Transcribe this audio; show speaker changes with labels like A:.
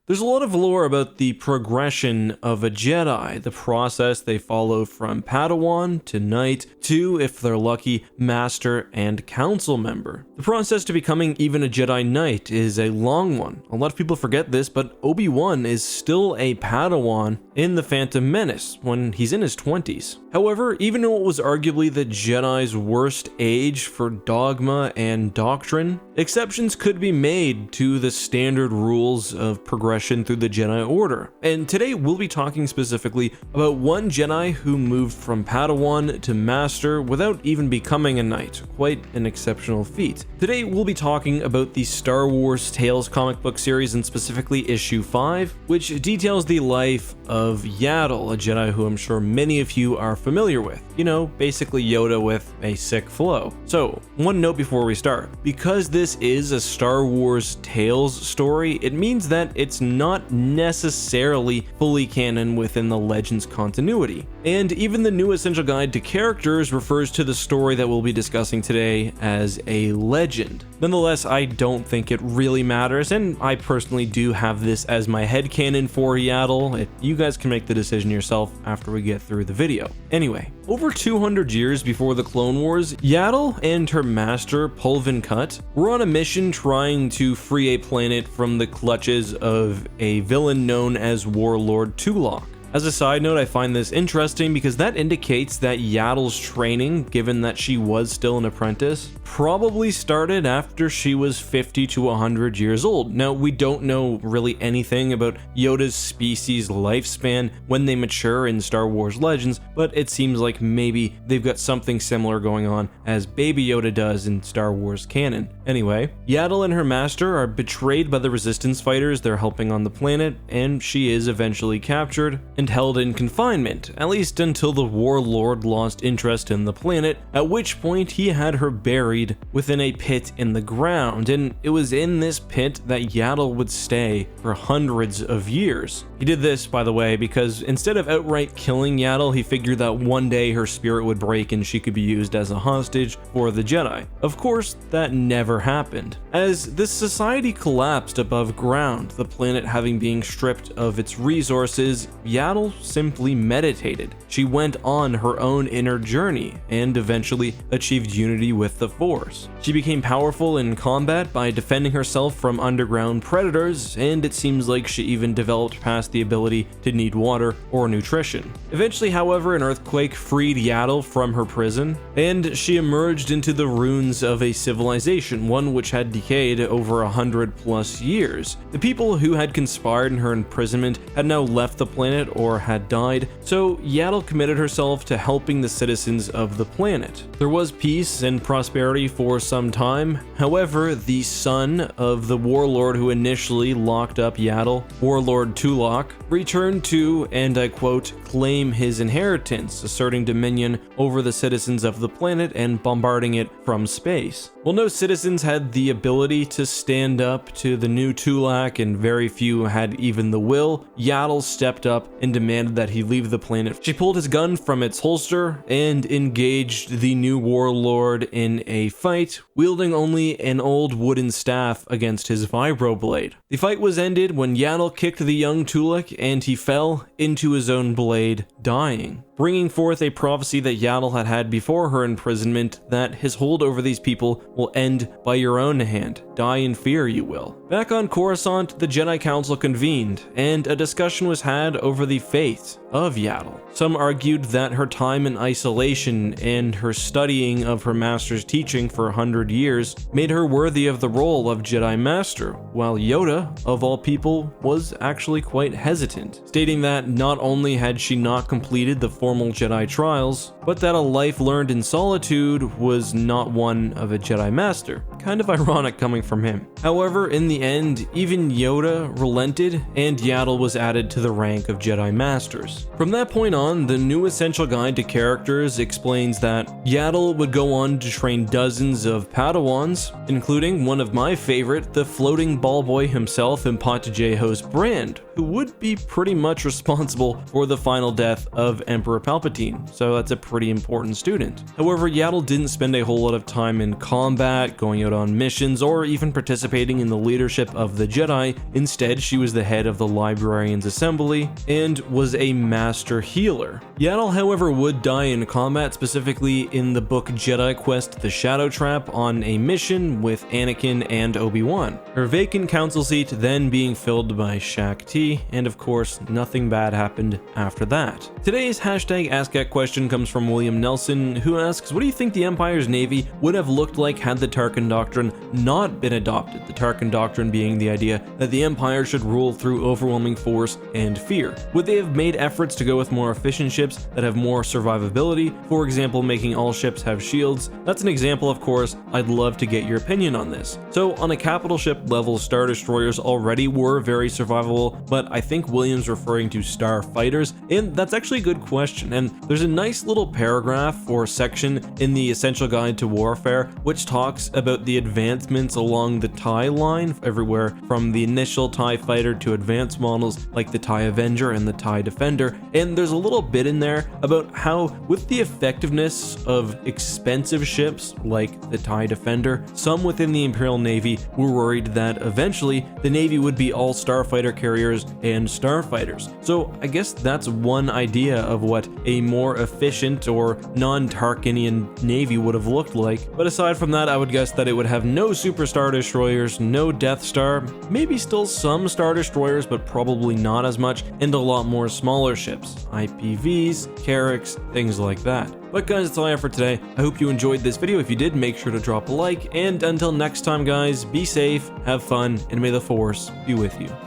A: There's a lot of lore about the progression of a Jedi, the process they follow from Padawan to Knight to, if they're lucky, Master and Council member. The process to becoming even a Jedi Knight is a long one. A lot of people forget this, but Obi-Wan is still a Padawan in The Phantom Menace when he's in his 20s. However, even in what was arguably the Jedi's worst age for dogma and doctrine, exceptions could be made to the standard rules of progression through the Jedi Order. And today we'll be talking specifically about one Jedi who moved from Padawan to Master without even becoming a Knight, quite an exceptional feat. Today we'll be talking about the Star Wars Tales comic book series, and specifically issue 5, which details the life of Yaddle, a Jedi who I'm sure many of you are familiar with. You know, basically Yoda with a sick flow. So, one note before we start. Because this is a Star Wars Tales story, it means that it's not necessarily fully canon within the Legends continuity. And even the new Essential Guide to Characters refers to the story that we'll be discussing today as a legend. Nonetheless, I don't think it really matters, and I personally do have this as my headcanon for Yaddle. You guys can make the decision yourself after we get through the video. Anyway, over 200 years before the Clone Wars, Yaddle and her master, Pulvin Cut, were on a mission trying to free a planet from the clutches of a villain known as Warlord Tulok. As a side note, I find this interesting because that indicates that Yaddle's training, given that she was still an apprentice, probably started after she was 50 to 100 years old. Now, we don't know really anything about Yoda's species' lifespan when they mature in Star Wars Legends, but it seems like maybe they've got something similar going on as Baby Yoda does in Star Wars canon. Anyway, Yaddle and her master are betrayed by the Resistance fighters they're helping on the planet, and she is eventually captured and held in confinement, at least until the Warlord lost interest in the planet, at which point he had her buried within a pit in the ground, and it was in this pit that Yaddle would stay for hundreds of years. He did this, by the way, because instead of outright killing Yaddle, he figured that one day her spirit would break and she could be used as a hostage for the Jedi. Of course, that never happened. As this society collapsed above ground, the planet having been stripped of its resources, Yaddle simply meditated. She went on her own inner journey and eventually achieved unity with the Force. She became powerful in combat by defending herself from underground predators, and it seems like she even developed past the ability to need water or nutrition. Eventually, however, an earthquake freed Yaddle from her prison, and she emerged into the ruins of a civilization, one which had decayed over 100+ years. The people who had conspired in her imprisonment had now left the planet or had died, so Yaddle committed herself to helping the citizens of the planet. There was peace and prosperity for some time. However, the son of the warlord who initially locked up Yaddle, Warlord Tulok, returned to, and I quote, claim his inheritance, asserting dominion over the citizens of the planet and bombarding it from space. While no citizens had the ability to stand up to the new Tulak and very few had even the will, Yaddle stepped up and demanded that he leave the planet. She pulled his gun from its holster and engaged the new warlord in a fight, wielding only an old wooden staff against his vibroblade. The fight was ended when Yaddle kicked the young Tulak and he fell into his own blade, dying, bringing forth a prophecy that Yaddle had had before her imprisonment, that his hold over these people will end by your own hand. Die in fear, you will. Back on Coruscant, the Jedi Council convened, and a discussion was had over the fate of Yaddle. Some argued that her time in isolation and her studying of her master's teaching for 100 years made her worthy of the role of Jedi Master, while Yoda, of all people, was actually quite hesitant, stating that not only had she not completed the formal Jedi trials, but that a life learned in solitude was not one of a Jedi Master. Kind of ironic coming from him. However, in the end, even Yoda relented and Yaddle was added to the rank of Jedi Masters. From that point on, the new Essential Guide to Characters explains that Yaddle would go on to train dozens of Padawans, including one of my favorite, the floating ball boy himself, Impatije host Brand, who would be pretty much responsible for the final death of Emperor Palpatine, so that's a pretty important student. However, Yaddle didn't spend a whole lot of time in combat, going out on missions, or even participating in the leadership of the Jedi. Instead, she was the head of the Librarians Assembly and was a master healer. Yaddle, however, would die in combat, specifically in the book Jedi Quest: The Shadow Trap, on a mission with Anakin and Obi-Wan. Her vacant council seat then being filled by Shaq T, and of course, nothing bad happened after that. Today's hashtag AskEck question comes from William Nelson, who asks, what do you think the Empire's navy would have looked like had the Tarkin Doctrine not been adopted? The Tarkin Doctrine being the idea that the Empire should rule through overwhelming force and fear. Would they have made efforts to go with more efficient ships that have more survivability? For example, making all ships have shields? That's an example, of course. I'd love to get your opinion on this. So on a capital ship level, Star Destroyers already were very survivable, but I think William's referring to Star Fighters, and that's actually a good question. And there's a nice little paragraph or section in the Essential Guide to Warfare which talks about the advancements along the TIE line, everywhere from the initial TIE Fighter to advanced models like the TIE Avenger and the TIE Defender. And there's a little bit in there about how, with the effectiveness of expensive ships like the TIE Defender, some within the Imperial Navy were worried that eventually the Navy would be all starfighter carriers and starfighters. So I guess that's one idea of what a more efficient or non-Tarkinian Navy would have looked like. But aside from that, I would guess that it would have no Super Star Destroyers, no Death Star, maybe still some Star Destroyers, but probably not as much, and a lot more smaller ships, IPVs, Carracks, things like that. But guys, that's all I have for today. I hope you enjoyed this video. If you did, make sure to drop a like, and until next time guys, be safe, have fun, and may the Force be with you.